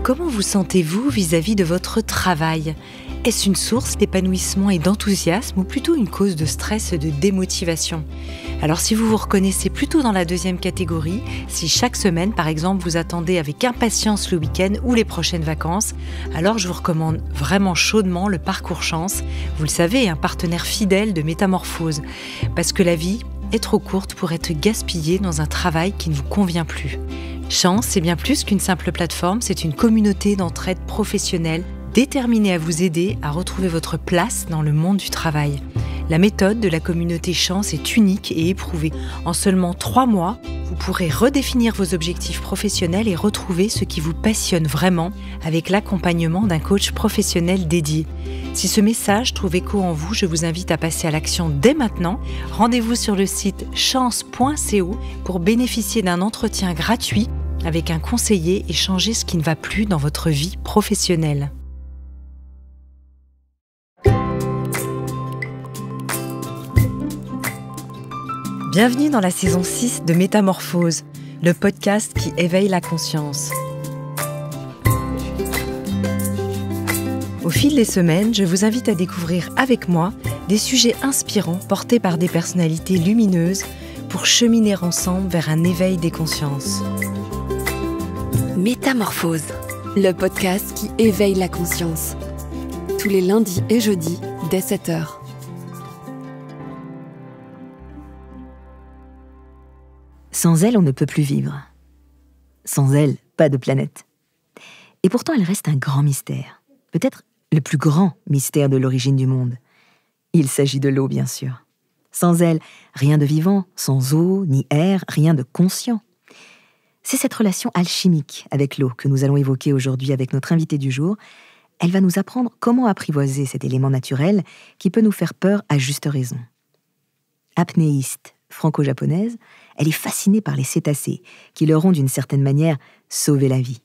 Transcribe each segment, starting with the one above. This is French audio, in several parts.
Comment vous sentez-vous vis-à-vis de votre travail ? Est-ce une source d'épanouissement et d'enthousiasme ou plutôt une cause de stress et de démotivation ? Alors si vous vous reconnaissez plutôt dans la deuxième catégorie, si chaque semaine par exemple vous attendez avec impatience le week-end ou les prochaines vacances, alors je vous recommande vraiment chaudement le Parcours Chance. Vous le savez, un partenaire fidèle de Métamorphose. Parce que la vie est trop courte pour être gaspillée dans un travail qui ne vous convient plus. Chance, c'est bien plus qu'une simple plateforme, c'est une communauté d'entraide professionnelle déterminée à vous aider à retrouver votre place dans le monde du travail. La méthode de la communauté Chance est unique et éprouvée. En seulement 3 mois, vous pourrez redéfinir vos objectifs professionnels et retrouver ce qui vous passionne vraiment avec l'accompagnement d'un coach professionnel dédié. Si ce message trouve écho en vous, je vous invite à passer à l'action dès maintenant. Rendez-vous sur le site chance.co pour bénéficier d'un entretien gratuit avec un conseiller et changer ce qui ne va plus dans votre vie professionnelle. Bienvenue dans la saison 6 de Métamorphose, le podcast qui éveille la conscience. Au fil des semaines, je vous invite à découvrir avec moi des sujets inspirants portés par des personnalités lumineuses pour cheminer ensemble vers un éveil des consciences. Métamorphose, le podcast qui éveille la conscience. Tous les lundis et jeudis, dès 7h. Sans elle, on ne peut plus vivre. Sans elle, pas de planète. Et pourtant, elle reste un grand mystère. Peut-être le plus grand mystère de l'origine du monde. Il s'agit de l'eau, bien sûr. Sans elle, rien de vivant, sans eau, ni air, rien de conscient. C'est cette relation alchimique avec l'eau que nous allons évoquer aujourd'hui avec notre invitée du jour. Elle va nous apprendre comment apprivoiser cet élément naturel qui peut nous faire peur à juste raison. Apnéiste, franco-japonaise, elle est fascinée par les cétacés, qui leur ont d'une certaine manière sauvé la vie.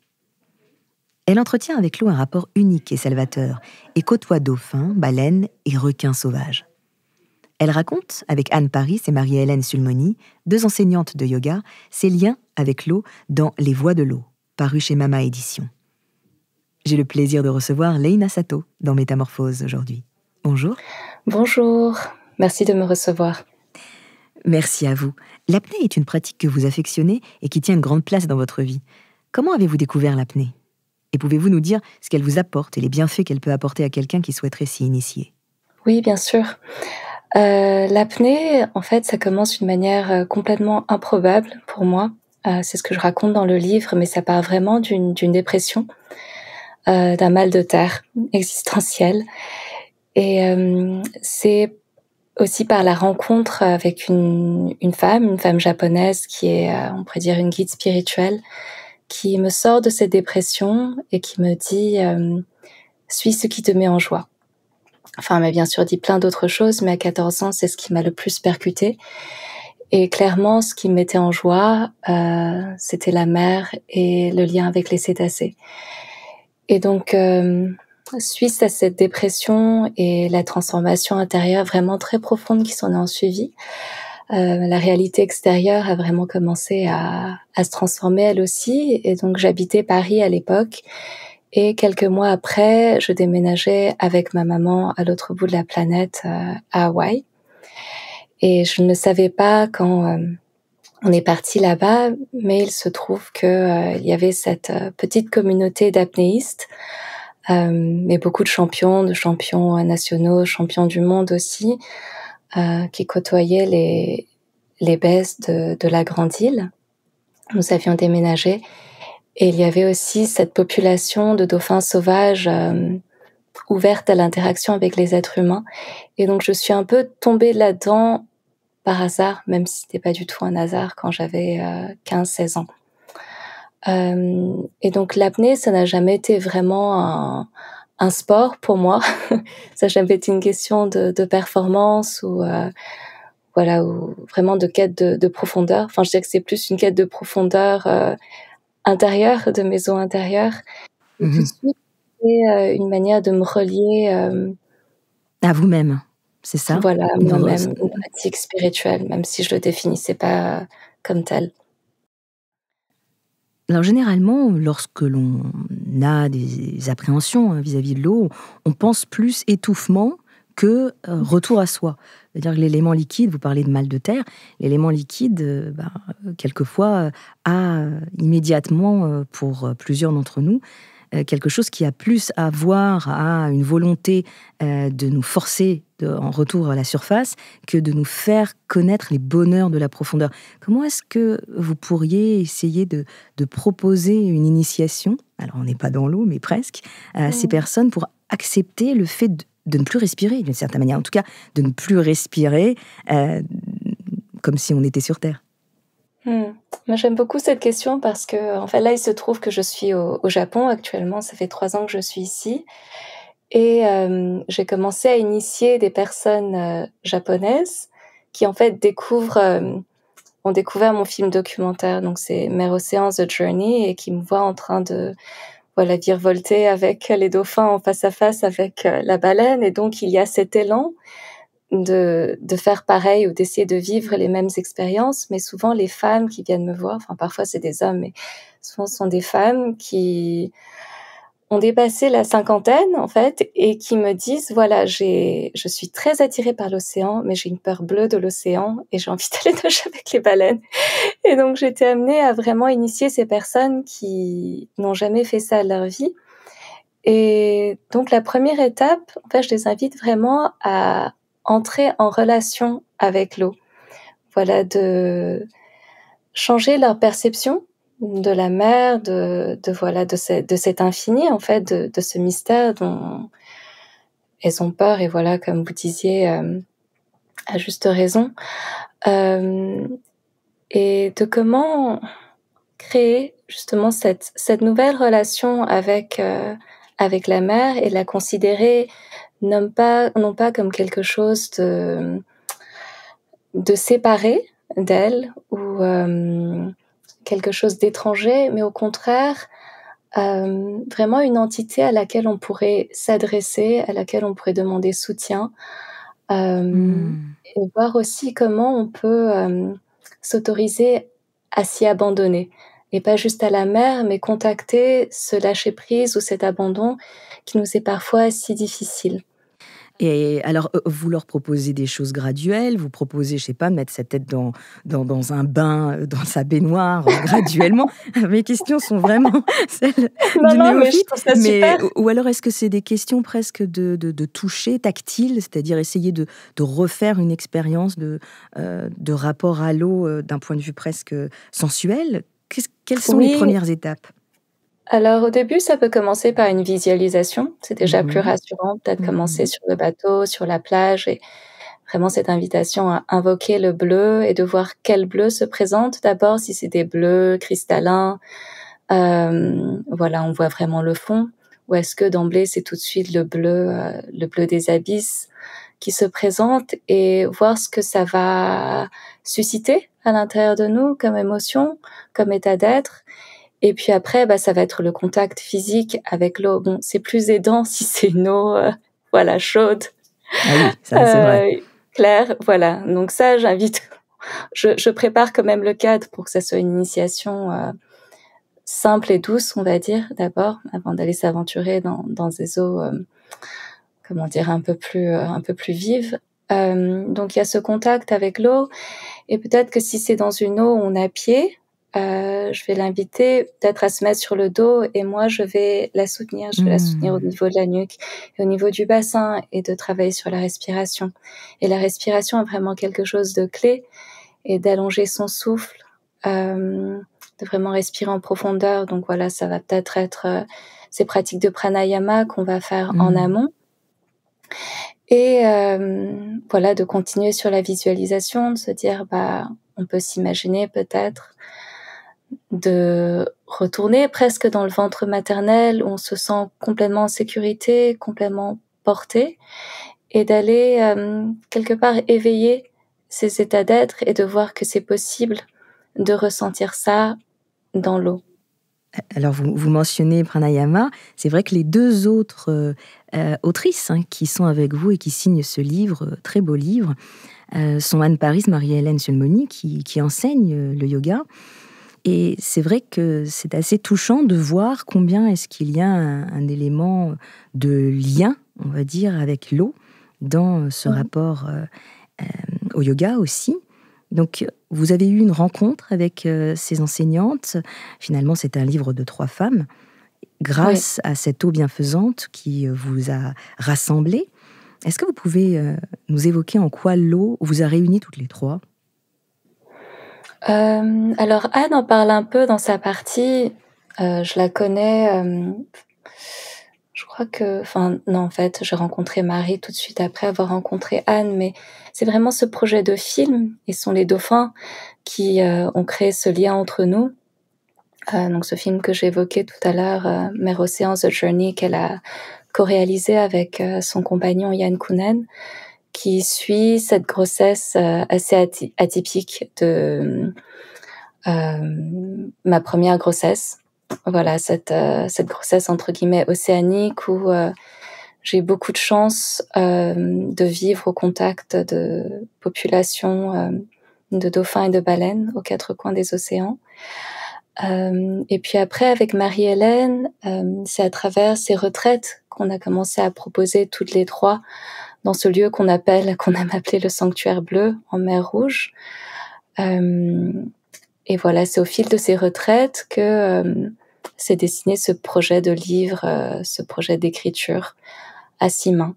Elle entretient avec l'eau un rapport unique et salvateur, et côtoie dauphins, baleines et requins sauvages. Elle raconte, avec Anne Paris et Marie-Hélène Sulmony, 2 enseignantes de yoga, ses liens avec l'eau dans Les Voix de l'eau, paru chez Mama Édition. J'ai le plaisir de recevoir Leïna Sato dans Métamorphose aujourd'hui. Bonjour. Bonjour, merci de me recevoir. Merci à vous. L'apnée est une pratique que vous affectionnez et qui tient une grande place dans votre vie. Comment avez-vous découvert l'apnée ? Et pouvez-vous nous dire ce qu'elle vous apporte et les bienfaits qu'elle peut apporter à quelqu'un qui souhaiterait s'y initier ? Oui, bien sûr. L'apnée, en fait, ça commence d'une manière complètement improbable pour moi. C'est ce que je raconte dans le livre, mais ça part vraiment d'une dépression, d'un mal de terre existentiel. Et c'est aussi par la rencontre avec une femme japonaise qui est, on pourrait dire, une guide spirituelle, qui me sort de cette dépression et qui me dit « suis ce qui te met en joie ». Enfin, elle m'a bien sûr dit plein d'autres choses, mais à 14 ans, c'est ce qui m'a le plus percuté. Et clairement, ce qui me mettait en joie, c'était la mer et le lien avec les cétacés. Et donc, suite à cette dépression et la transformation intérieure vraiment très profonde qui s'en est ensuivie, la réalité extérieure a vraiment commencé à se transformer elle aussi. Et donc, j'habitais Paris à l'époque. Et quelques mois après, je déménageais avec ma maman à l'autre bout de la planète, à Hawaï. Et je ne savais pas quand on est parti là-bas, mais il se trouve que il y avait cette petite communauté d'apnéistes, mais beaucoup de champions nationaux, champions du monde aussi, qui côtoyaient les baies de la grande île. Nous avions déménagé. Et il y avait aussi cette population de dauphins sauvages ouverte à l'interaction avec les êtres humains. Et donc, je suis un peu tombée là-dedans par hasard, même si c'était pas du tout un hasard quand j'avais 15-16 ans. Et donc, l'apnée, ça n'a jamais été vraiment un sport pour moi. Ça n'a jamais été une question de performance ou vraiment de quête de profondeur. Enfin, je dirais que c'est plus une quête de profondeur intérieure, de mes eaux intérieures. Et tout de suite, c'est une manière de me relier à vous-même, c'est ça ? Voilà, moi-même, une pratique spirituelle, même si je le définissais pas comme tel. Alors généralement, lorsque l'on a des appréhensions vis-à-vis de l'eau, on pense plus étouffement que retour à soi. C'est-à-dire que l'élément liquide, vous parlez de mal de terre, l'élément liquide, quelquefois, a immédiatement, pour plusieurs d'entre nous, quelque chose qui a plus à voir à une volonté de nous forcer en retour à la surface que de nous faire connaître les bonheurs de la profondeur. Comment est-ce que vous pourriez essayer de proposer une initiation, alors on n'est pas dans l'eau, mais presque, à ces personnes pour accepter le fait de ne plus respirer, d'une certaine manière, en tout cas, de ne plus respirer comme si on était sur Terre? Moi, j'aime beaucoup cette question parce que, en fait, là, il se trouve que je suis au Japon actuellement. Ça fait 3 ans que je suis ici. Et j'ai commencé à initier des personnes japonaises qui, en fait, ont découvert mon film documentaire. Donc, c'est Mer Océan The Journey, et qui me voient en train de virevolter avec les dauphins en face à face avec la baleine. Et donc, il y a cet élan de faire pareil ou d'essayer de vivre les mêmes expériences. Mais souvent, les femmes qui viennent me voir, enfin, parfois c'est des hommes, mais souvent ce sont des femmes qui ont dépassé la cinquantaine, en fait, et qui me disent, voilà, je suis très attirée par l'océan, mais j'ai une peur bleue de l'océan et j'ai envie d'aller nager avec les baleines. Et donc, j'ai été amenée à vraiment initier ces personnes qui n'ont jamais fait ça de leur vie. Et donc, la première étape, en fait, je les invite vraiment à entrer en relation avec l'eau. Voilà, de changer leur perception de la mer, de cet infini, en fait, de ce mystère dont elles ont peur. Et voilà, comme vous disiez, à juste raison. Et de comment créer justement cette nouvelle relation avec la mer, et la considérer non pas comme quelque chose de séparé d'elle ou quelque chose d'étranger, mais au contraire vraiment une entité à laquelle on pourrait s'adresser, à laquelle on pourrait demander soutien, et voir aussi comment on peut s'autoriser à s'y abandonner, et pas juste à la mer, mais contacter ce lâcher-prise ou cet abandon qui nous est parfois si difficile. Et alors, vous leur proposez des choses graduelles, vous proposez, je sais pas, mettre sa tête dans un bain, dans sa baignoire, graduellement. Mes questions sont vraiment celles du néophyte. Mais je trouve ça super. Ou alors, est-ce que c'est des questions presque de toucher, tactile, c'est-à-dire essayer de refaire une expérience de rapport à l'eau d'un point de vue presque sensuel? Quelles sont les premières étapes? Alors, au début, ça peut commencer par une visualisation. C'est déjà plus rassurant, peut-être commencer sur le bateau, sur la plage, et vraiment cette invitation à invoquer le bleu et de voir quel bleu se présente. D'abord, si c'est des bleus cristallins, on voit vraiment le fond. Ou est-ce que d'emblée, c'est tout de suite le bleu des abysses qui se présente, et voir ce que ça va susciter à l'intérieur de nous comme émotion, comme état d'être. Et puis après, ça va être le contact physique avec l'eau. Bon, c'est plus aidant si c'est une eau, chaude. Ah oui, ça c'est vrai. Claire, voilà. Donc ça, j'invite. Je prépare quand même le cadre pour que ça soit une initiation simple et douce, on va dire, d'abord, avant d'aller s'aventurer dans des eaux, un peu plus vives. Donc il y a ce contact avec l'eau, et peut-être que si c'est dans une eau où on a pied, je vais l'inviter peut-être à se mettre sur le dos, et moi je vais la soutenir. Je vais la soutenir au niveau de la nuque et au niveau du bassin, et de travailler sur la respiration. Et la respiration est vraiment quelque chose de clé, et d'allonger son souffle, de vraiment respirer en profondeur. Donc voilà, ça va peut-être être ces pratiques de pranayama qu'on va faire en amont. Et de continuer sur la visualisation, de se dire, on peut s'imaginer peut-être de retourner presque dans le ventre maternel, où on se sent complètement en sécurité, complètement porté, et d'aller quelque part éveiller ces états d'être, et de voir que c'est possible de ressentir ça dans l'eau. Alors, vous mentionnez pranayama. C'est vrai que les deux autres autrices qui sont avec vous et qui signent ce livre, très beau livre, sont Anne Paris, Marie-Hélène Sulmony, qui enseignent le yoga. Et c'est vrai que c'est assez touchant de voir combien est-ce qu'il y a un élément de lien, on va dire, avec l'eau dans ce rapport au yoga aussi. Donc, vous avez eu une rencontre avec ces enseignantes. Finalement, c'est un livre de 3 femmes. Grâce à cette eau bienfaisante qui vous a rassemblées, est-ce que vous pouvez nous évoquer en quoi l'eau vous a réunies toutes les 3 ? Alors Anne en parle un peu dans sa partie. Je la connais. Je crois que, enfin non, en fait, j'ai rencontré Marie tout de suite après avoir rencontré Anne, mais c'est vraiment ce projet de film et ce sont les dauphins qui ont créé ce lien entre nous. Donc ce film que j'ai évoqué tout à l'heure, Mer Océan The Journey, qu'elle a co-réalisé avec son compagnon Yann Kounen, qui suit cette grossesse assez atypique de ma première grossesse. Voilà, cette grossesse entre guillemets océanique où j'ai eu beaucoup de chance de vivre au contact de populations de dauphins et de baleines aux 4 coins des océans. Et puis après, avec Marie-Hélène, c'est à travers ces retraites qu'on a commencé à proposer toutes les 3 dans ce lieu qu'on aime appeler le sanctuaire bleu en mer Rouge. Et voilà, c'est au fil de ces retraites que s'est dessiné ce projet de livre, ce projet d'écriture à 6 mains.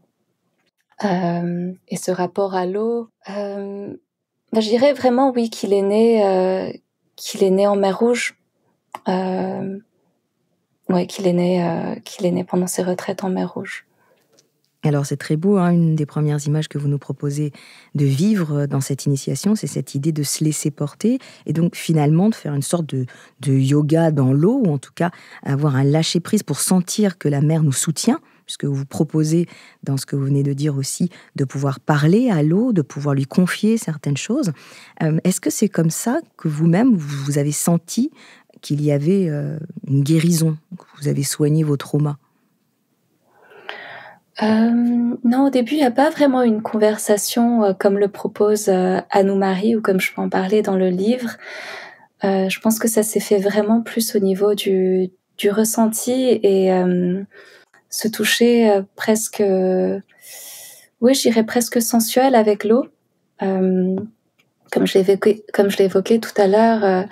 Et ce rapport à l'eau, je dirais vraiment oui qu'il est né en mer Rouge. Qu'il est né pendant ces retraites en mer Rouge. Alors c'est très beau, hein, une des premières images que vous nous proposez de vivre dans cette initiation, c'est cette idée de se laisser porter et donc finalement de faire une sorte de yoga dans l'eau, ou en tout cas avoir un lâcher-prise pour sentir que la mer nous soutient, puisque vous proposez dans ce que vous venez de dire aussi de pouvoir parler à l'eau, de pouvoir lui confier certaines choses. Est-ce que c'est comme ça que vous-même vous avez senti qu'il y avait une guérison, que vous avez soigné vos traumas ? Non, au début, il n'y a pas vraiment une conversation comme le propose Anne-Marie ou comme je peux en parler dans le livre. Je pense que ça s'est fait vraiment plus au niveau du ressenti et se toucher presque, oui, je dirais presque sensuel avec l'eau. Comme je l'ai évoqué tout à l'heure,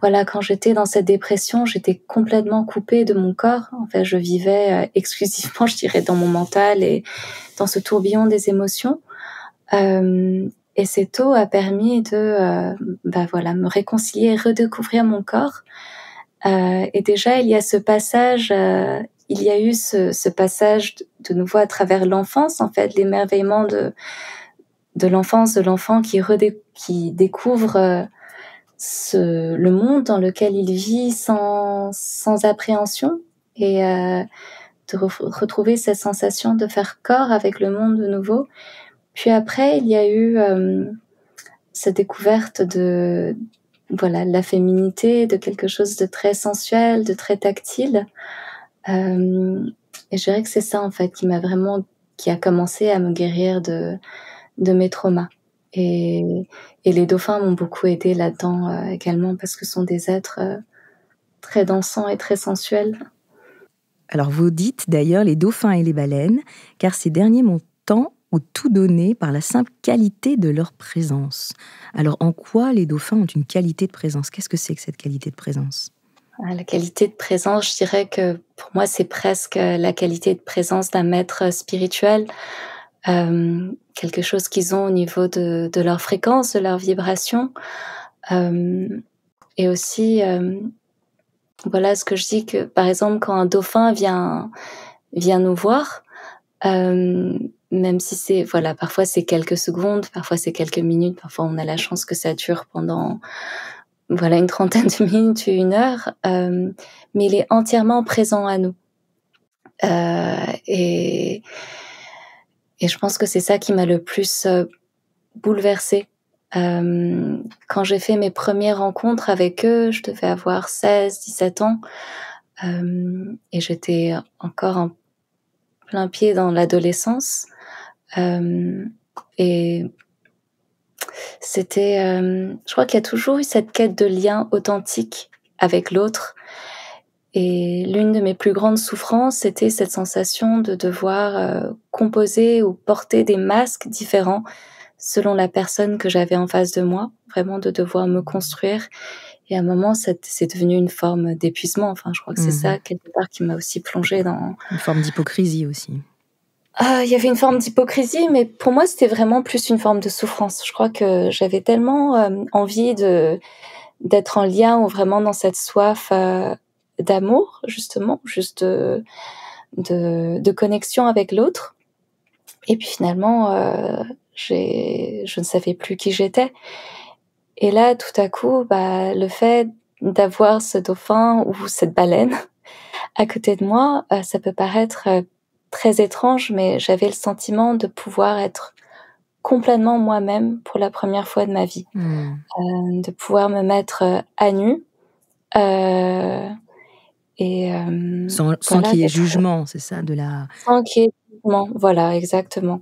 voilà, quand j'étais dans cette dépression, j'étais complètement coupée de mon corps. En fait, je vivais exclusivement, je dirais, dans mon mental et dans ce tourbillon des émotions. Et cette eau a permis de, me réconcilier et redécouvrir mon corps. Et déjà, il y a ce passage, il y a eu ce passage de nouveau à travers l'enfance, en fait, l'émerveillement de l'enfance, de l'enfant qui découvre le monde dans lequel il vit sans appréhension et de retrouver cette sensation de faire corps avec le monde de nouveau. Puis après, il y a eu cette découverte de la féminité, de quelque chose de très sensuel, de très tactile. Et je dirais que c'est ça en fait qui a commencé à me guérir de mes traumas. Et les dauphins m'ont beaucoup aidée là-dedans également parce que ce sont des êtres très dansants et très sensuels. Alors vous dites d'ailleurs les dauphins et les baleines, car ces derniers m'ont tant ou tout donné par la simple qualité de leur présence. Alors en quoi les dauphins ont une qualité de présence ? Qu'est-ce que c'est que cette qualité de présence ? La qualité de présence, je dirais que pour moi c'est presque la qualité de présence d'un maître spirituel. Quelque chose qu'ils ont au niveau de leur fréquence, de leur vibration. Et aussi, ce que je dis que, par exemple, quand un dauphin vient nous voir, même si parfois c'est quelques secondes, parfois c'est quelques minutes, parfois on a la chance que ça dure pendant, une trentaine de minutes, 1 heure, mais il est entièrement présent à nous. Et je pense que c'est ça qui m'a le plus bouleversée. Quand j'ai fait mes premières rencontres avec eux, je devais avoir 16-17 ans. Et j'étais encore en plein pied dans l'adolescence. Et C'était, je crois qu'il y a toujours eu cette quête de lien authentique avec l'autre et l'une de mes plus grandes souffrances, c'était cette sensation de devoir, composer ou porter des masques différents selon la personne que j'avais en face de moi. Vraiment de devoir me construire et à un moment, c'est devenu une forme d'épuisement. Enfin, je crois que c'est ça, quelque part, qui m'a aussi plongée dans Une forme d'hypocrisie aussi. il y avait une forme d'hypocrisie, mais pour moi, c'était vraiment plus une forme de souffrance. Je crois que j'avais tellement, envie d'être en lien ou vraiment dans cette soif, d'amour justement, juste de connexion avec l'autre et puis finalement, je ne savais plus qui j'étais et là, tout à coup, le fait d'avoir ce dauphin ou cette baleine à côté de moi, ça peut paraître, très étrange, mais j'avais le sentiment de pouvoir être complètement moi-même pour la première fois de ma vie. De pouvoir me mettre, à nu, heu et Sans voilà, qu'il y ait d'être jugement, c'est ça, de la... sans qu'il y ait de jugement. Voilà, exactement.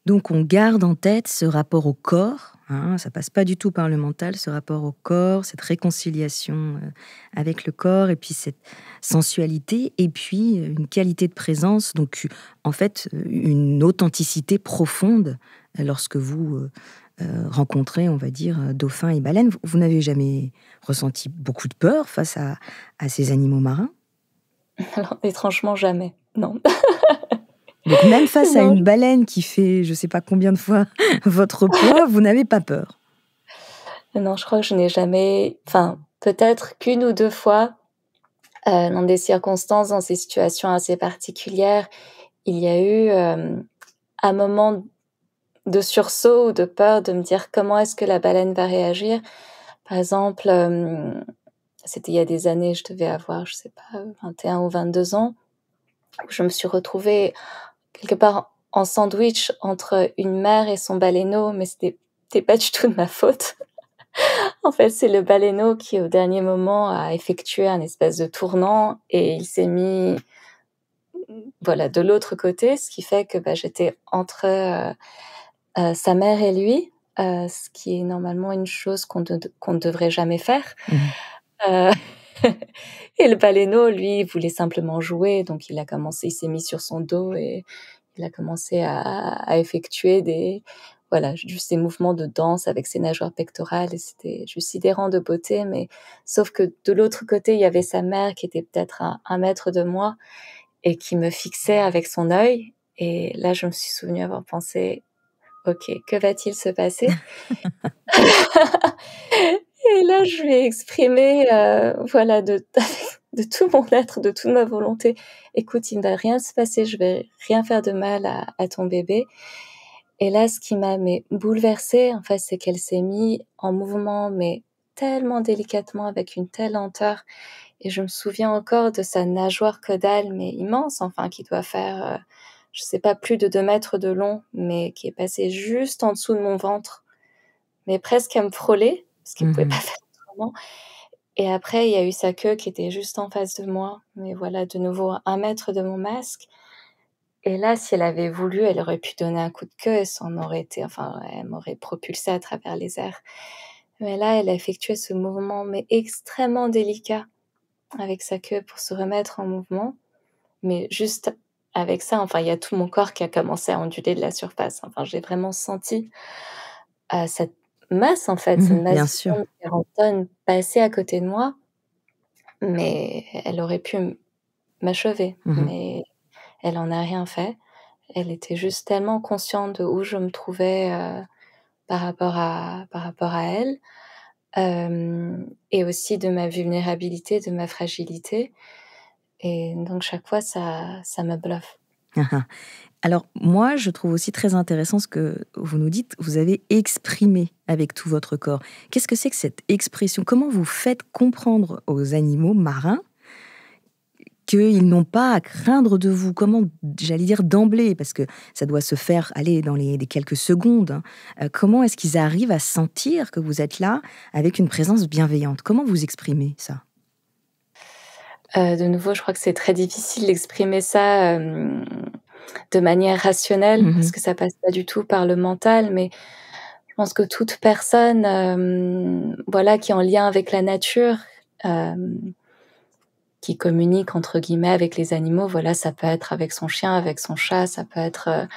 Donc on garde en tête ce rapport au corps, hein, ça passe pas du tout par le mental, ce rapport au corps, cette réconciliation avec le corps, et puis cette sensualité, et puis une qualité de présence, donc en fait une authenticité profonde lorsque vous rencontrez, on va dire, dauphins et baleines. Vous n'avez jamais ressenti beaucoup de peur face à ces animaux marins? Alors étrangement jamais, non. Donc même face à Non, une baleine qui fait je sais pas combien de fois votre poids, vous n'avez pas peur? non, je crois que je n'ai jamais enfin, peut-être qu'1 ou 2 fois, dans des circonstances, dans ces situations assez particulières, il y a eu, un moment de sursaut ou de peur de me dire: «Comment est-ce que la baleine va réagir?» Par exemple, c'était il y a des années, je devais avoir, je sais pas, 21 ou 22 ans, où je me suis retrouvée quelque part en sandwich entre une mère et son baleineau, mais c'était pas du tout de ma faute. En fait, c'est le baleineau qui, au dernier moment, a effectué un espèce de tournant et il s'est mis, voilà, de l'autre côté, ce qui fait que, j'étais entre, sa mère et lui, ce qui est normalement une chose qu'on ne devrait jamais faire. Heu et le baleineau, lui, il voulait simplement jouer, donc il s'est mis sur son dos et il a commencé à effectuer juste ces mouvements de danse avec ses nageoires pectorales et c'était juste sidérant de beauté, mais sauf que de l'autre côté, il y avait sa mère qui était peut-être à 1 mètre de moi et qui me fixait avec son œil et là, je me suis souvenue avoir pensé: «OK, que va-t-il se passer?» Et là, je lui ai exprimé, voilà, de tout mon être, de toute ma volonté: «Écoute, il ne va rien se passer, je vais rien faire de mal à ton bébé». Et là, ce qui m'a bouleversée, en fait, c'est qu'elle s'est mise en mouvement, mais tellement délicatement, avec une telle lenteur et je me souviens encore de sa nageoire caudale, mais immense, enfin, qui doit faire, je sais pas, plus de 2 mètres de long, mais qui est passée juste en dessous de mon ventre, mais presque à me frôler, parce qu'il pouvait pas faire autrement. Et après, il y a eu sa queue qui était juste en face de moi, mais voilà, de nouveau à 1 mètre de mon masque. Et là, si elle avait voulu, elle aurait pu donner un coup de queue et ça en aurait été enfin, elle m'aurait propulsée à travers les airs. Mais là, elle a effectué ce mouvement, mais extrêmement délicat avec sa queue pour se remettre en mouvement. Mais juste avec ça, enfin, il y a tout mon corps qui a commencé à onduler de la surface. Enfin, j'ai vraiment senti, cette masse, en fait, cette Bien masse sûr. de 40 tonnes passer à côté de moi, mais elle aurait pu m'achever. Mais elle en a rien fait. Elle était juste tellement consciente de où je me trouvais, par rapport à elle, et aussi de ma vulnérabilité, de ma fragilité et donc chaque fois ça me bluffe. Alors moi, je trouve aussi très intéressant ce que vous nous dites, vous avez exprimé avec tout votre corps. Qu'est-ce que c'est que cette expression? Comment vous faites comprendre aux animaux marins qu'ils n'ont pas à craindre de vous? Comment, j'allais dire d'emblée, parce que ça doit se faire, aller dans les quelques secondes, hein. Comment est-ce qu'ils arrivent à sentir que vous êtes là avec une présence bienveillante? Comment vous exprimez ça? De nouveau, je crois que c'est très difficile d'exprimer ça, de manière rationnelle, parce que ça passe pas du tout par le mental, mais je pense que toute personne, voilà, qui est en lien avec la nature, qui communique entre guillemets avec les animaux, voilà, ça peut être avec son chien, avec son chat, ça peut être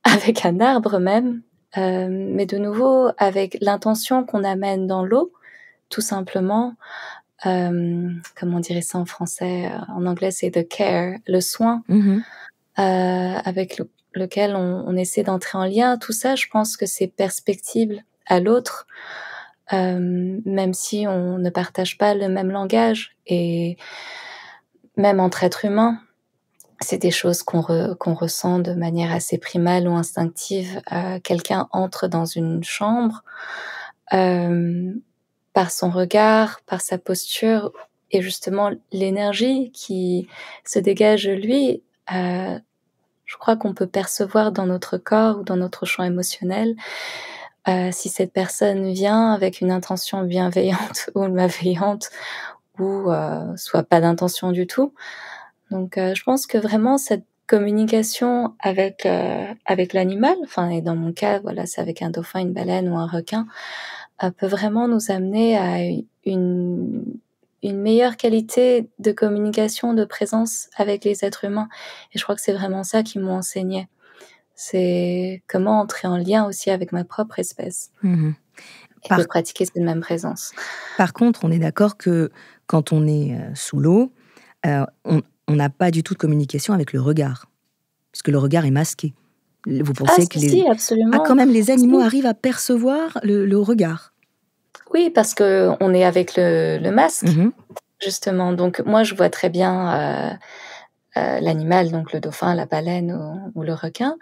avec un arbre même, mais de nouveau avec l'intention qu'on amène dans l'eau, tout simplement. Comment on dirait ça en français? En anglais, c'est the care, le soin, avec lequel on essaie d'entrer en lien. Tout ça, je pense que c'est perceptible à l'autre, même si on ne partage pas le même langage. Et même entre êtres humains, c'est des choses qu'on ressent de manière assez primale ou instinctive. Quelqu'un entre dans une chambre, par son regard, par sa posture et justement l'énergie qui se dégage de lui, je crois qu'on peut percevoir dans notre corps ou dans notre champ émotionnel, si cette personne vient avec une intention bienveillante ou malveillante ou soit pas d'intention du tout. Donc je pense que vraiment cette communication avec l'animal, enfin, et dans mon cas, voilà, c'est avec un dauphin, une baleine ou un requin, peut vraiment nous amener à une meilleure qualité de communication, de présence avec les êtres humains. Et je crois que c'est vraiment ça qu'ils m'ont enseigné. C'est comment entrer en lien aussi avec ma propre espèce. Et de pratiquer cette même présence. Par contre, on est d'accord que quand on est sous l'eau, on n'a pas du tout de communication avec le regard. Parce que le regard est masqué. Vous pensez que si, absolument. quand même, les animaux arrivent à percevoir le regard. Oui, parce qu'on est avec le masque, justement. Donc, moi, je vois très bien l'animal, donc le dauphin, la baleine ou le requin,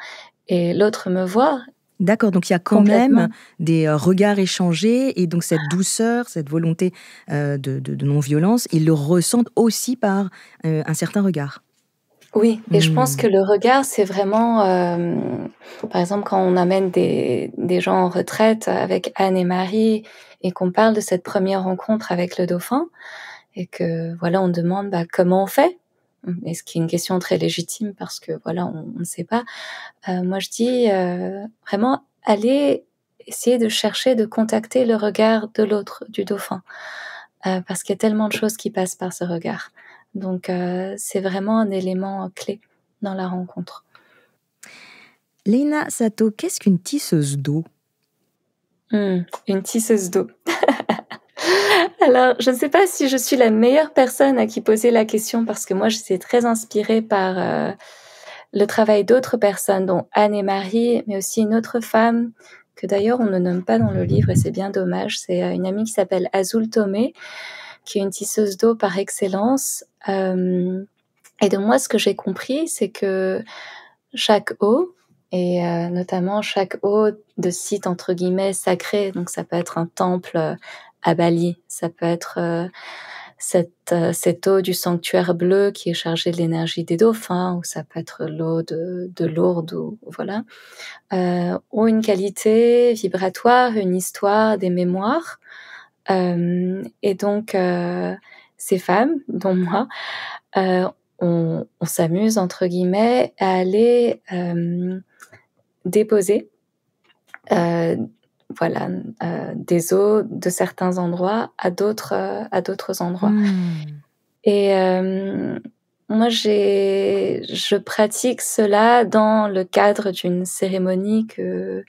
et l'autre me voit. D'accord, donc il y a quand même des regards échangés, et donc cette douceur, cette volonté de non-violence, ils le ressentent aussi par un certain regard. Oui, et je pense que le regard, c'est vraiment, par exemple, quand on amène des gens en retraite avec Anne et Marie, et qu'on parle de cette première rencontre avec le dauphin, et que voilà, on demande comment on fait, et ce qui est une question très légitime parce que voilà, on ne sait pas. Moi, je dis vraiment aller essayer de chercher, de contacter le regard de l'autre, du dauphin, parce qu'il y a tellement de choses qui passent par ce regard. Donc, c'est vraiment un élément clé dans la rencontre. Lena Sato, qu'est-ce qu'une tisseuse d'eau? Une tisseuse d'eau. Alors, je ne sais pas si je suis la meilleure personne à qui poser la question, parce que moi, je suis très inspirée par le travail d'autres personnes, dont Anne et Marie, mais aussi une autre femme que d'ailleurs on ne nomme pas dans le livre, et c'est bien dommage. C'est une amie qui s'appelle Azul Tomé, qui est une tisseuse d'eau par excellence. Et de moi, ce que j'ai compris, c'est que chaque eau, et notamment chaque eau de site entre guillemets sacré, donc ça peut être un temple à Bali, ça peut être cette eau du sanctuaire bleu qui est chargée de l'énergie des dauphins, ou ça peut être l'eau de Lourdes, ou voilà, ont une qualité vibratoire, une histoire, des mémoires. Et donc, ces femmes, dont moi, on s'amuse, entre guillemets, à aller déposer des eaux de certains endroits à d'autres endroits. Et moi, je pratique cela dans le cadre d'une cérémonie que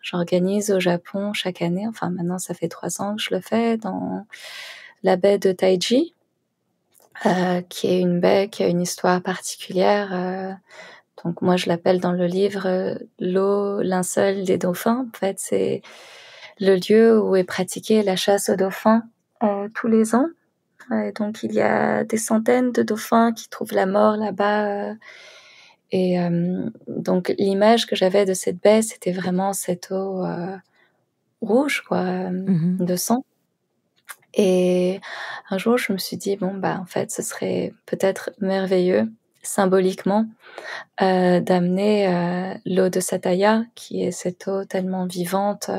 j'organise au Japon chaque année. Enfin, maintenant, ça fait 3 ans que je le fais dans la baie de Taiji, qui est une baie qui a une histoire particulière. Donc moi, je l'appelle dans le livre l'eau linceul des dauphins. En fait, c'est le lieu où est pratiquée la chasse aux dauphins tous les ans. Et donc, il y a des centaines de dauphins qui trouvent la mort là-bas. Et donc, l'image que j'avais de cette baie, c'était vraiment cette eau rouge, quoi, de sang. Et un jour, je me suis dit, en fait, ce serait peut-être merveilleux, symboliquement, d'amener l'eau de Sataya, qui est cette eau tellement vivante,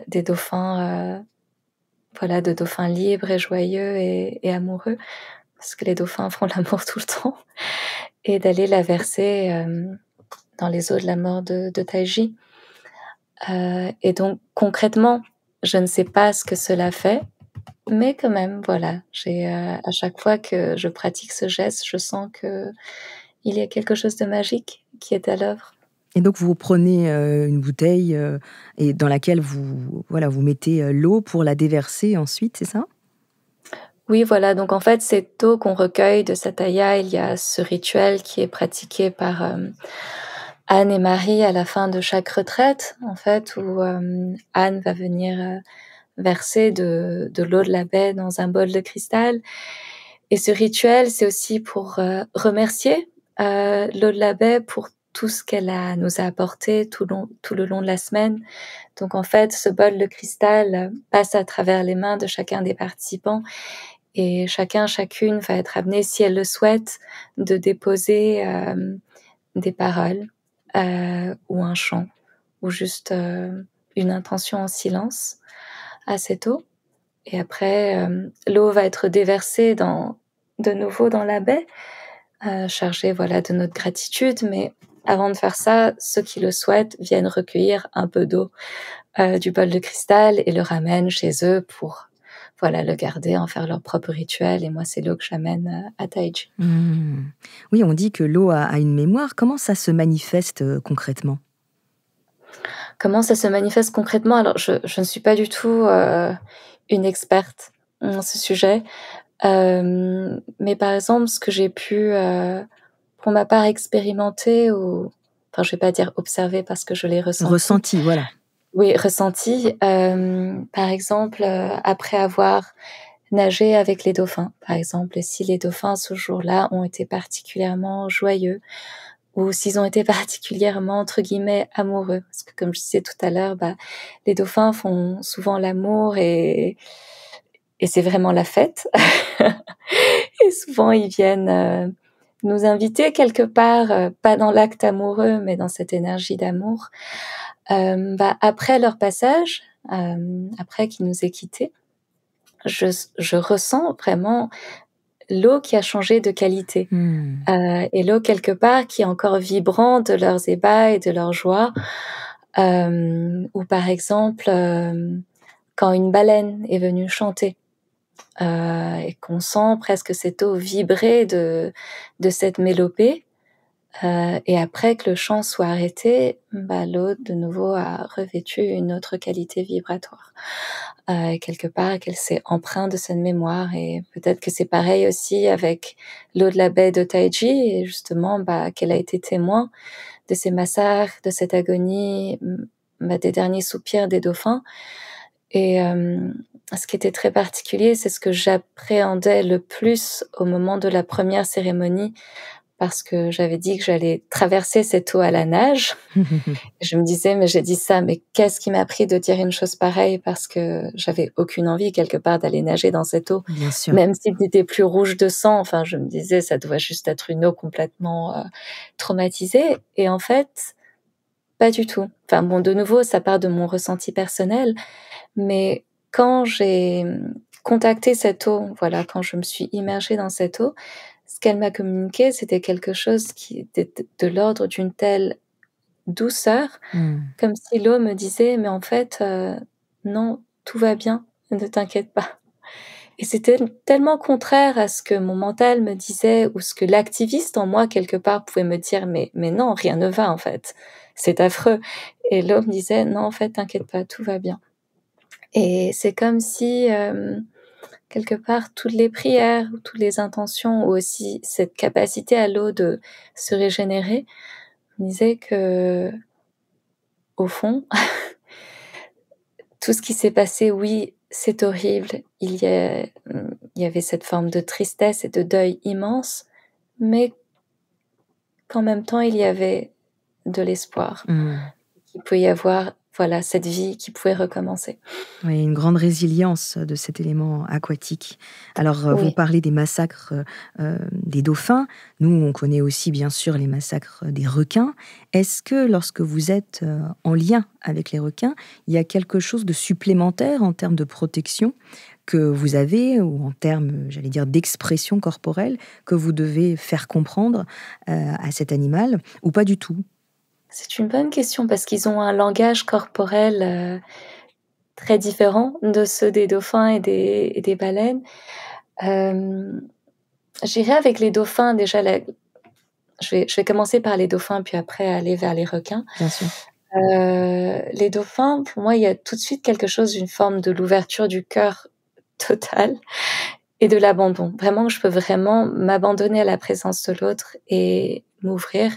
des dauphins, de dauphins libres et joyeux et amoureux, parce que les dauphins font l'amour tout le temps, et d'aller la verser dans les eaux de la mort de Taiji. Et donc concrètement, je ne sais pas ce que cela fait, mais quand même, voilà, à chaque fois que je pratique ce geste, je sens qu'il y a quelque chose de magique qui est à l'œuvre. Et donc vous prenez une bouteille et dans laquelle vous mettez l'eau pour la déverser ensuite, c'est ça? Oui, voilà, donc en fait, cette eau qu'on recueille de Sataya, il y a ce rituel qui est pratiqué par Anne et Marie à la fin de chaque retraite, en fait, où Anne va venir verser de l'eau de la baie dans un bol de cristal. Et ce rituel, c'est aussi pour remercier l'eau de la baie pour tout ce qu'elle nous a apporté tout le long de la semaine. Donc en fait, ce bol de cristal passe à travers les mains de chacun des participants et chacune va être amenée, si elle le souhaite, de déposer des paroles ou un chant ou juste une intention en silence à cette eau. Et après, l'eau va être déversée de nouveau dans la baie, chargée de notre gratitude. Mais avant de faire ça, ceux qui le souhaitent viennent recueillir un peu d'eau du bol de cristal et le ramènent chez eux pour le garder, en faire leur propre rituel. Et moi, c'est l'eau que j'amène à Taiji. Oui, on dit que l'eau a une mémoire. Comment ça se manifeste concrètement ? Comment ça se manifeste concrètement ? Alors, je ne suis pas du tout une experte dans ce sujet. Mais par exemple, ce que j'ai pu, pour ma part, expérimenter je vais pas dire observer parce que je l'ai ressenti. Ressenti, voilà. Oui, ressenti. Par exemple, après avoir nagé avec les dauphins, par exemple, et si les dauphins ce jour-là ont été particulièrement joyeux, ou s'ils ont été particulièrement, entre guillemets, amoureux. Parce que comme je disais tout à l'heure, les dauphins font souvent l'amour et c'est vraiment la fête. Et souvent, ils viennent nous inviter quelque part, pas dans l'acte amoureux, mais dans cette énergie d'amour. Après leur passage, après qu'ils nous aient quittés, je ressens vraiment l'eau qui a changé de qualité. Et l'eau, quelque part, qui est encore vibrante de leurs ébats et de leur joie. Ou par exemple, quand une baleine est venue chanter, et qu'on sent presque cette eau vibrer de cette mélopée, et après que le chant soit arrêté, l'eau de nouveau a revêtu une autre qualité vibratoire. Quelque part, qu'elle s'est empreinte de cette mémoire, et peut-être que c'est pareil aussi avec l'eau de la baie de Taiji, et justement qu'elle a été témoin de ces massacres, de cette agonie, des derniers soupirs des dauphins. Et ce qui était très particulier, c'est ce que j'appréhendais le plus au moment de la première cérémonie, parce que j'avais dit que j'allais traverser cette eau à la nage. Je me disais, mais j'ai dit ça, mais qu'est-ce qui m'a pris de dire une chose pareille, parce que j'avais aucune envie quelque part d'aller nager dans cette eau. Bien sûr. Même s'il n'était plus rouge de sang, je me disais, ça doit juste être une eau complètement traumatisée. Et en fait, pas du tout. De nouveau, ça part de mon ressenti personnel, mais quand j'ai contacté cette eau, quand je me suis immergée dans cette eau, ce qu'elle m'a communiqué, c'était quelque chose qui était de l'ordre d'une telle douceur, comme si l'eau me disait, mais en fait, non, tout va bien, ne t'inquiète pas. Et c'était tellement contraire à ce que mon mental me disait, ou ce que l'activiste en moi, quelque part, pouvait me dire, mais non, rien ne va, en fait. C'est affreux. Et l'eau me disait, non, en fait, t'inquiète pas, tout va bien. Et c'est comme si, quelque part, toutes les prières, toutes les intentions, ou aussi cette capacité à l'eau de se régénérer, me disaient que, au fond, tout ce qui s'est passé, oui, c'est horrible. Il y avait cette forme de tristesse et de deuil immense, mais qu'en même temps, il y avait de l'espoir. Qu'il pouvait y avoir, cette vie qui pouvait recommencer. Oui, une grande résilience de cet élément aquatique. Alors, Oui. Vous parlez des massacres des dauphins. Nous, on connaît aussi, bien sûr, les massacres des requins. Est-ce que, lorsque vous êtes en lien avec les requins, il y a quelque chose de supplémentaire en termes de protection que vous avez, ou en termes, j'allais dire, d'expression corporelle, que vous devez faire comprendre à cet animal, ou pas du tout? C'est une bonne question parce qu'ils ont un langage corporel, très différent de ceux des dauphins et des baleines. Hem, j'irai avec les dauphins déjà je vais commencer par les dauphins puis après aller vers les requins. Bien sûr. Les dauphins, pour moi, il y a tout de suite quelque chose d'une forme de l'ouverture du cœur totale et de l'abandon. Vraiment, je peux vraiment m'abandonner à la présence de l'autre et m'ouvrir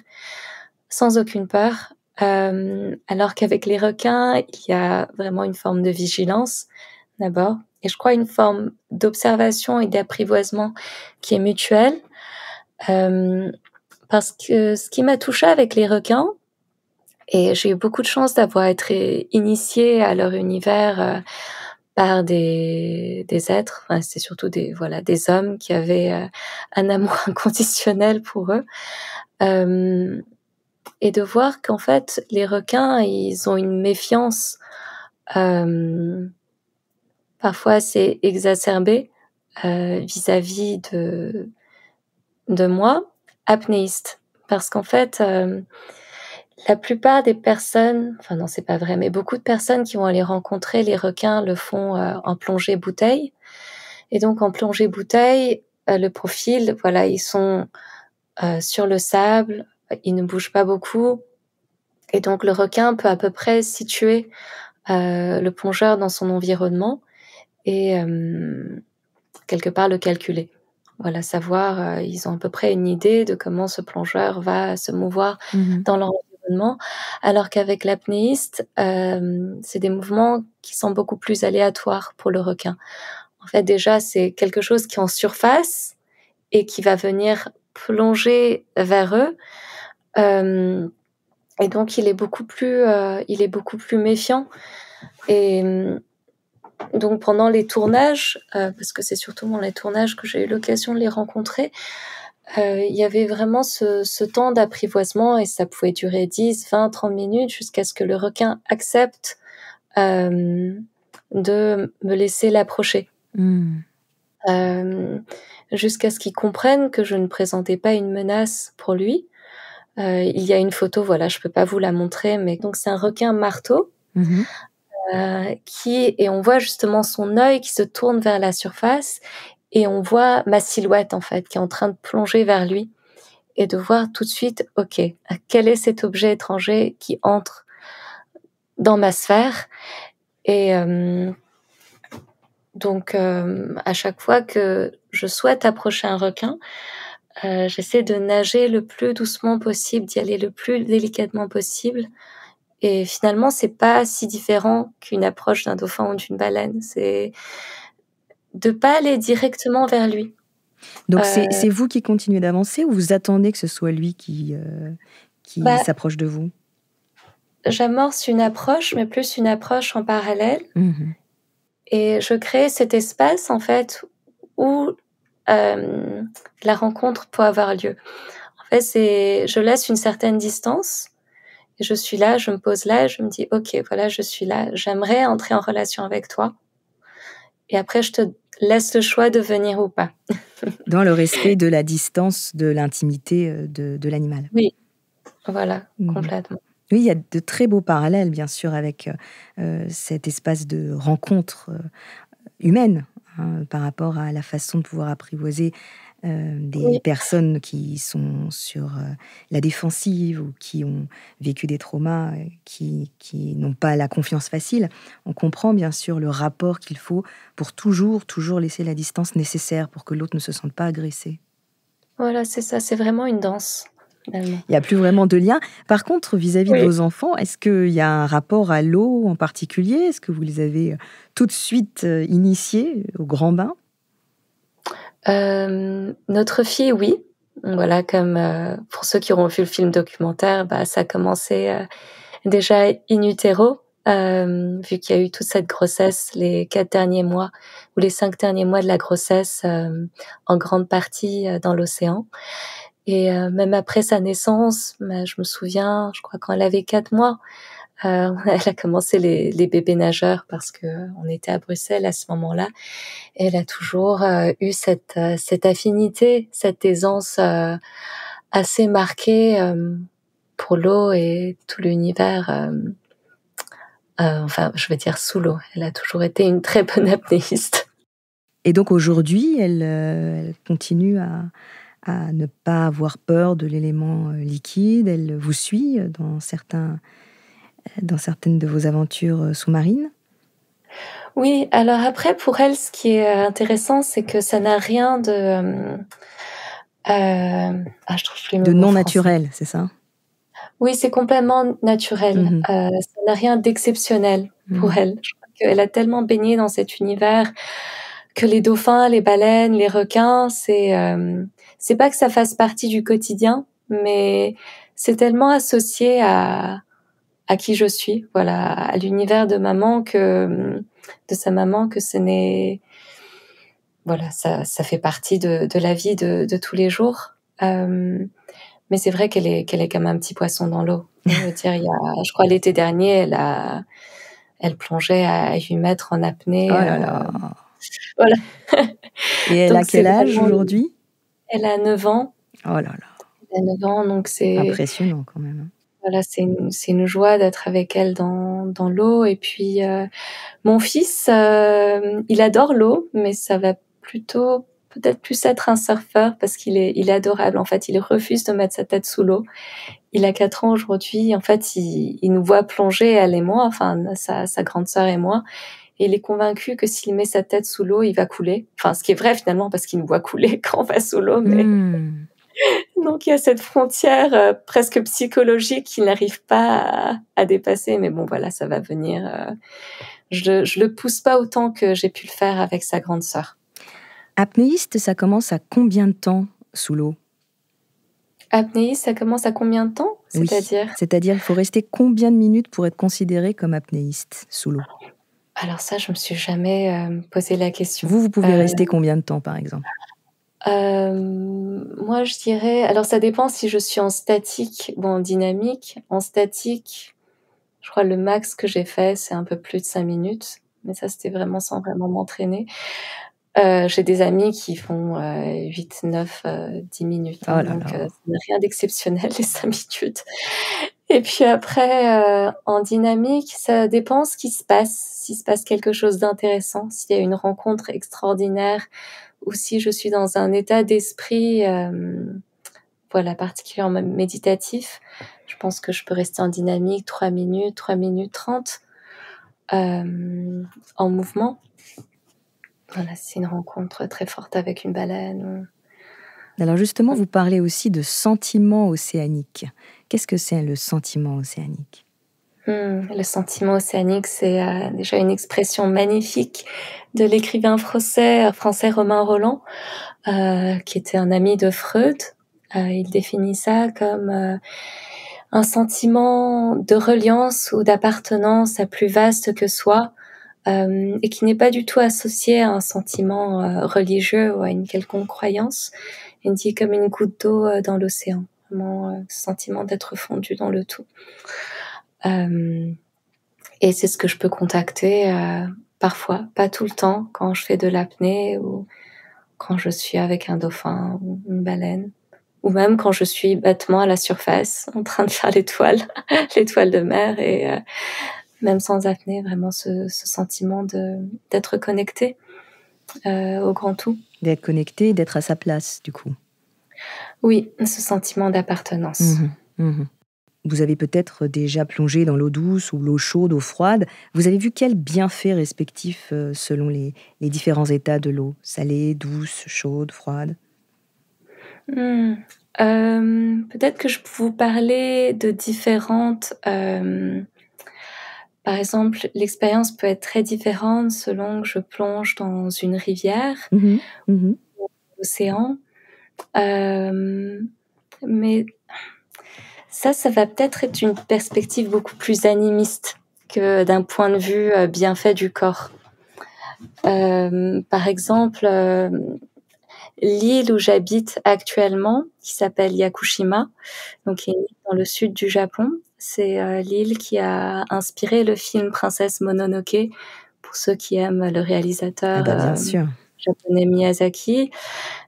sans aucune peur. Alors qu'avec les requins, il y a vraiment une forme de vigilance, d'abord, et je crois une forme d'observation et d'apprivoisement qui est mutuelle. Hem, parce que ce qui m'a touchée avec les requins, et j'ai eu beaucoup de chance d'avoir été initiée à leur univers, par des êtres, enfin, c'est surtout des hommes qui avaient, un amour inconditionnel pour eux. Hem Et de voir qu'en fait, les requins, ils ont une méfiance, hem, parfois assez exacerbée, vis-à-vis de moi, apnéiste. Parce qu'en fait, la plupart des personnes, enfin non, c'est pas vrai, mais beaucoup de personnes qui vont aller rencontrer les requins le font, en plongée bouteille. Et donc en plongée bouteille, le profil, voilà, ils sont, sur le sable, ils ne bougent pas beaucoup, et donc le requin peut à peu près situer, le plongeur dans son environnement et quelque part le calculer. Voilà, savoir, ils ont à peu près une idée de comment ce plongeur va se mouvoir Mmh. dans leur environnement. Alors qu'avec l'apnéiste, c'est des mouvements qui sont beaucoup plus aléatoires pour le requin. En fait, déjà, c'est quelque chose qui est en surface et qui va venir plonger vers eux, hem et donc il est beaucoup plus méfiant et donc pendant les tournages, parce que c'est surtout pendant les tournages que j'ai eu l'occasion de les rencontrer, il y avait vraiment ce temps d'apprivoisement et ça pouvait durer 10, 20, 30 minutes jusqu'à ce que le requin accepte, hem, de me laisser l'approcher. Mmh. Hem, Jusqu'à ce qu'il comprenne que je ne présentais pas une menace pour lui. Il y a une photo, voilà, je peux pas vous la montrer, mais donc c'est un requin marteau, Mmh. et on voit justement son œil qui se tourne vers la surface et on voit ma silhouette, en fait, qui est en train de plonger vers lui et de voir tout de suite: «OK, quel est cet objet étranger qui entre dans ma sphère?» Et donc à chaque fois que je souhaite approcher un requin, j'essaie de nager le plus doucement possible, d'y aller le plus délicatement possible. Et finalement, c'est pas si différent qu'une approche d'un dauphin ou d'une baleine. C'est de pas aller directement vers lui. Donc Heu, c'est vous qui continuez d'avancer, ou vous attendez que ce soit lui qui Bah, s'approche de vous? j'amorce une approche, mais plus une approche en parallèle, Mmh. et je crée cet espace, en fait, où, la rencontre peut avoir lieu. En fait, je laisse une certaine distance et je suis là, je me pose là, je me dis: «OK, voilà, je suis là, j'aimerais entrer en relation avec toi», et après je te laisse le choix de venir ou pas. Dans le respect de la distance, de l'intimité, de l'animal. Oui, voilà, Mmh. complètement. Oui, il y a de très beaux parallèles, bien sûr, avec, cet espace de rencontre, humaine, hein, par rapport à la façon de pouvoir apprivoiser, des Oui, personnes qui sont sur, la défensive, ou qui ont vécu des traumas, qui n'ont pas la confiance facile. On comprend bien sûr le rapport qu'il faut pour toujours, toujours laisser la distance nécessaire pour que l'autre ne se sente pas agressé. voilà, c'est ça, c'est vraiment une danse, finalement. Il y a plus vraiment de lien. Par contre, vis-à-vis de Oui. vos enfants, est-ce qu'il y a un rapport à l'eau en particulier? Est-ce que vous les avez, tout de suite, initiés au grand bain? Notre fille, oui. Voilà, comme, pour ceux qui auront vu le film documentaire, bah, ça a commencé, déjà in utero, vu qu'il y a eu toute cette grossesse, les 4 derniers mois ou les 5 derniers mois de la grossesse, en grande partie, dans l'océan. Et même après sa naissance, bah, je me souviens, je crois quand elle avait 4 mois, Elle a commencé les bébés nageurs parce que on était à Bruxelles à ce moment-là. Et elle a toujours eu cette affinité, cette aisance assez marquée pour l'eau et tout l'univers. Enfin, je veux dire sous l'eau. Elle a toujours été une très bonne apnéiste. Et donc aujourd'hui, elle continue à ne pas avoir peur de l'élément liquide. Elle vous suit dans certaines de vos aventures sous-marines. Oui, alors après, pour elle, ce qui est intéressant, c'est que ça n'a rien de... je trouve plus le De mot non français. naturel, c'est ça? Oui, c'est complètement naturel. Ça n'a rien d'exceptionnel pour elle. Je crois qu'elle a tellement baigné dans cet univers que les dauphins, les baleines, les requins, c'est pas que ça fasse partie du quotidien, mais c'est tellement associé à qui je suis, voilà, à l'univers de sa maman, que ce n'est, voilà, ça fait partie de la vie de tous les jours. Mais c'est vrai qu'elle est comme un petit poisson dans l'eau. Je veux dire, je crois l'été dernier, elle plongeait à 8 mètres en apnée. Oh là là. Voilà. Et elle a quel âge aujourd'hui? Elle a 9 ans. Oh là là. Elle a 9 ans, donc c'est impressionnant quand même. Voilà, c'est une joie d'être avec elle dans l'eau. Et puis mon fils, il adore l'eau, mais ça va peut-être plus être un surfeur parce qu'il est adorable. En fait, il refuse de mettre sa tête sous l'eau. Il a 4 ans aujourd'hui. En fait, il nous voit plonger, elle et moi, enfin sa grande sœur et moi. Et il est convaincu que s'il met sa tête sous l'eau, il va couler. Enfin, ce qui est vrai finalement parce qu'il nous voit couler quand on va sous l'eau, mais donc il y a cette frontière presque psychologique qu'il n'arrive pas à dépasser. Mais bon, voilà, ça va venir. Je le pousse pas autant que j'ai pu le faire avec sa grande sœur. Apnéiste, ça commence à combien de temps sous l'eau? Apnéiste, ça commence à combien de temps? C'est-à-dire? Oui, c'est-à-dire il faut rester combien de minutes pour être considéré comme apnéiste sous l'eau? Alors ça, je me suis jamais posé la question. Vous pouvez rester combien de temps, par exemple? Moi, je dirais... Alors, ça dépend si je suis en statique ou en dynamique. En statique, je crois le max que j'ai fait, c'est un peu plus de 5 minutes. Mais ça, c'était vraiment sans vraiment m'entraîner. J'ai des amis qui font 8, 9, 10 minutes. Oh là donc, là. ça n'a rien d'exceptionnel, les 5 minutes. Et puis après, en dynamique, ça dépend ce qui se passe. S'il se passe quelque chose d'intéressant, s'il y a une rencontre extraordinaire, ou si je suis dans un état d'esprit, voilà, particulièrement méditatif, je pense que je peux rester en dynamique 3 minutes, 3 minutes 30, en mouvement. Voilà, c'est une rencontre très forte avec une baleine. Alors justement, vous parlez aussi de sentiment océanique. Qu'est-ce que c'est le sentiment océanique? Le sentiment océanique, c'est déjà une expression magnifique de l'écrivain français Romain Rolland, qui était un ami de Freud. Il définit ça comme un sentiment de reliance ou d'appartenance à plus vaste que soi, et qui n'est pas du tout associé à un sentiment religieux ou à une quelconque croyance. Il dit comme une goutte d'eau dans l'océan, vraiment ce sentiment d'être fondu dans le tout. Et c'est ce que je peux contacter parfois, pas tout le temps, quand je fais de l'apnée ou quand je suis avec un dauphin ou une baleine, ou même quand je suis bêtement à la surface en train de faire l'étoile de mer, et même sans apnée, vraiment ce sentiment d'être connecté au grand tout. D'être connecté, d'être à sa place, du coup. Oui, ce sentiment d'appartenance. Vous avez peut-être déjà plongé dans l'eau douce ou l'eau chaude, eau froide. Vous avez vu quels bienfaits respectifs selon les différents états de l'eau? Salée, douce, chaude, froide? Peut-être que je peux vous parler de différentes... Par exemple, l'expérience peut être très différente selon que je plonge dans une rivière, l'océan. Mais ça va peut-être être une perspective beaucoup plus animiste que d'un point de vue bienfait du corps. Par exemple, l'île où j'habite actuellement, qui s'appelle Yakushima, donc qui est dans le sud du Japon, C'est l'île qui a inspiré le film Princesse Mononoke, pour ceux qui aiment le réalisateur bien sûr. japonais Miyazaki,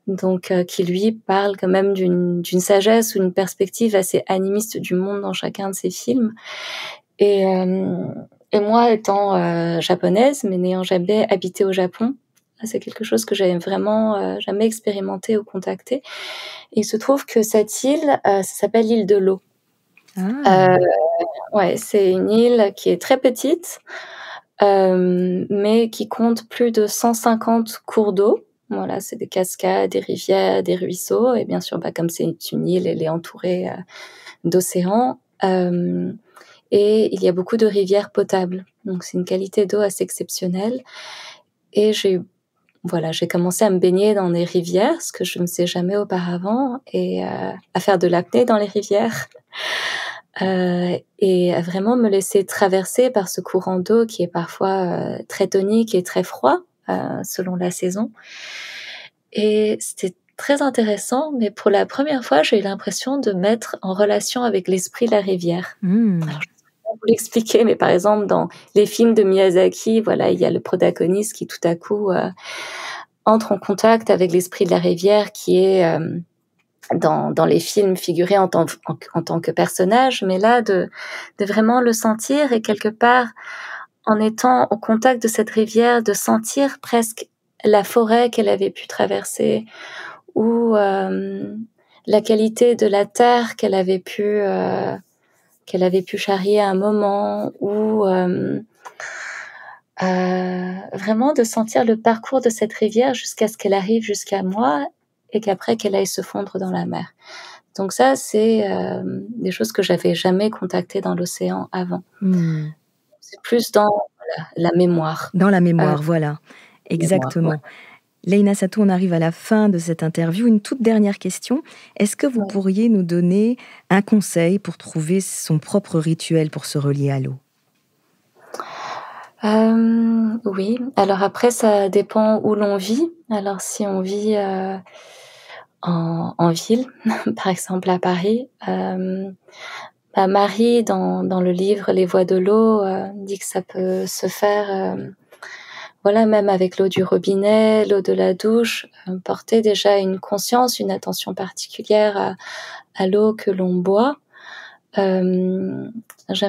donc qui lui parle quand même d'une sagesse ou une perspective assez animiste du monde dans chacun de ses films. Et moi, étant japonaise, mais n'ayant jamais habité au Japon, c'est quelque chose que j'avais vraiment jamais expérimenté ou contacté. Et il se trouve que cette île, ça s'appelle l'île de l'eau. Ouais, c'est une île qui est très petite, mais qui compte plus de 150 cours d'eau. Voilà, c'est des cascades, des rivières, des ruisseaux. Et bien sûr, comme c'est une île, elle est entourée d'océans. Et il y a beaucoup de rivières potables. Donc, c'est une qualité d'eau assez exceptionnelle. Et j'ai commencé à me baigner dans les rivières, ce que je ne sais jamais auparavant, et à faire de l'apnée dans les rivières. Et à vraiment me laisser traverser par ce courant d'eau qui est parfois très tonique et très froid, selon la saison. Et c'était très intéressant, mais pour la première fois, j'ai eu l'impression de mettre en relation avec l'esprit de la rivière. Alors, je ne sais pas vous l'expliquer, mais par exemple, dans les films de Miyazaki, il y a le protagoniste qui tout à coup entre en contact avec l'esprit de la rivière qui est dans les films figuré en tant que personnage, mais là, de vraiment le sentir et quelque part, en étant au contact de cette rivière, de sentir presque la forêt qu'elle avait pu traverser ou la qualité de la terre qu'elle avait pu charrier à un moment, ou vraiment de sentir le parcours de cette rivière jusqu'à ce qu'elle arrive jusqu'à moi et qu'après qu'elle aille se fondre dans la mer. Donc ça, c'est des choses que j'avais jamais contactées dans l'océan avant. C'est plus dans la mémoire. Dans la mémoire, voilà. Exactement. Mémoire, ouais. Leïna Satou, on arrive à la fin de cette interview. Une toute dernière question. Est-ce que vous pourriez nous donner un conseil pour trouver son propre rituel pour se relier à l'eau ? Oui. Alors après, ça dépend où l'on vit. Alors si on vit en ville, par exemple à Paris, Marie, dans le livre Les Voies de l'eau, dit que ça peut se faire même avec l'eau du robinet, l'eau de la douche, porter déjà une conscience, une attention particulière à l'eau que l'on boit. J'aime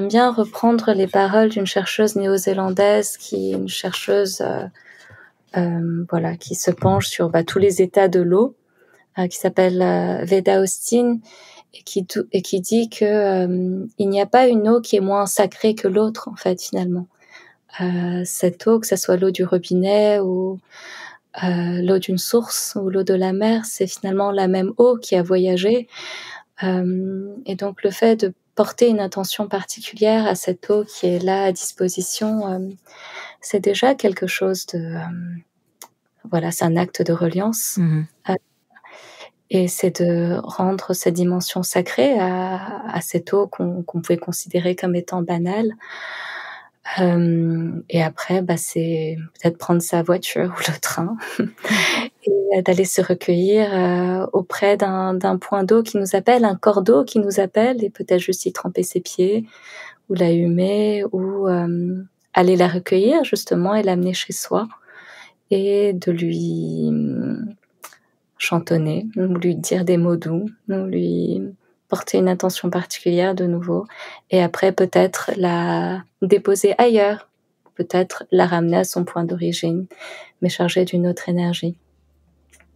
bien reprendre les paroles d'une chercheuse néo-zélandaise qui est une chercheuse qui se penche sur tous les états de l'eau, qui s'appelle Veda Austin, et qui dit que il n'y a pas une eau qui est moins sacrée que l'autre, en fait, finalement. Cette eau, que ce soit l'eau du robinet ou l'eau d'une source ou l'eau de la mer, c'est finalement la même eau qui a voyagé. Et donc le fait de porter une attention particulière à cette eau qui est là à disposition, c'est déjà quelque chose de... c'est un acte de reliance. Et c'est de rendre cette dimension sacrée à cette eau qu'on pouvait considérer comme étant banale. Et après, c'est peut-être prendre sa voiture ou le train et d'aller se recueillir auprès d'un point d'eau qui nous appelle, un corps d'eau qui nous appelle, et peut-être juste y tremper ses pieds ou la humer, ou aller la recueillir justement et l'amener chez soi et de lui chantonner, ou lui dire des mots doux, ou lui porter une attention particulière de nouveau, et après peut-être la déposer ailleurs, peut-être la ramener à son point d'origine, mais chargée d'une autre énergie.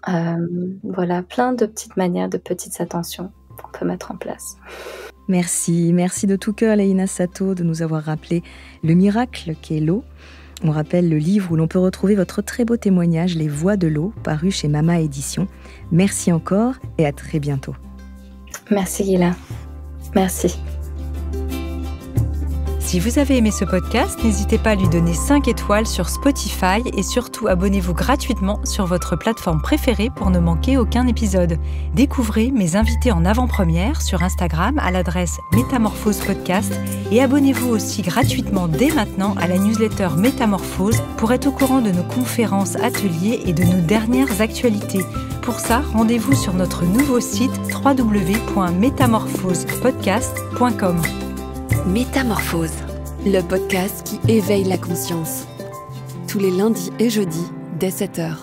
Plein de petites manières, de petites attentions qu'on peut mettre en place. Merci de tout cœur Leïna Satou de nous avoir rappelé le miracle qu'est l'eau. On rappelle le livre où l'on peut retrouver votre très beau témoignage, Les Voies de l'eau, paru chez Mama Édition. Merci encore et à très bientôt. Merci Gila. Merci. Si vous avez aimé ce podcast, n'hésitez pas à lui donner 5 étoiles sur Spotify et surtout abonnez-vous gratuitement sur votre plateforme préférée pour ne manquer aucun épisode. Découvrez mes invités en avant-première sur Instagram à l'adresse Métamorphose Podcast et abonnez-vous aussi gratuitement dès maintenant à la newsletter Métamorphose pour être au courant de nos conférences, ateliers et de nos dernières actualités. Pour ça, rendez-vous sur notre nouveau site www.métamorphospodcast.com. Métamorphose, le podcast qui éveille la conscience. Tous les lundis et jeudis dès 7h.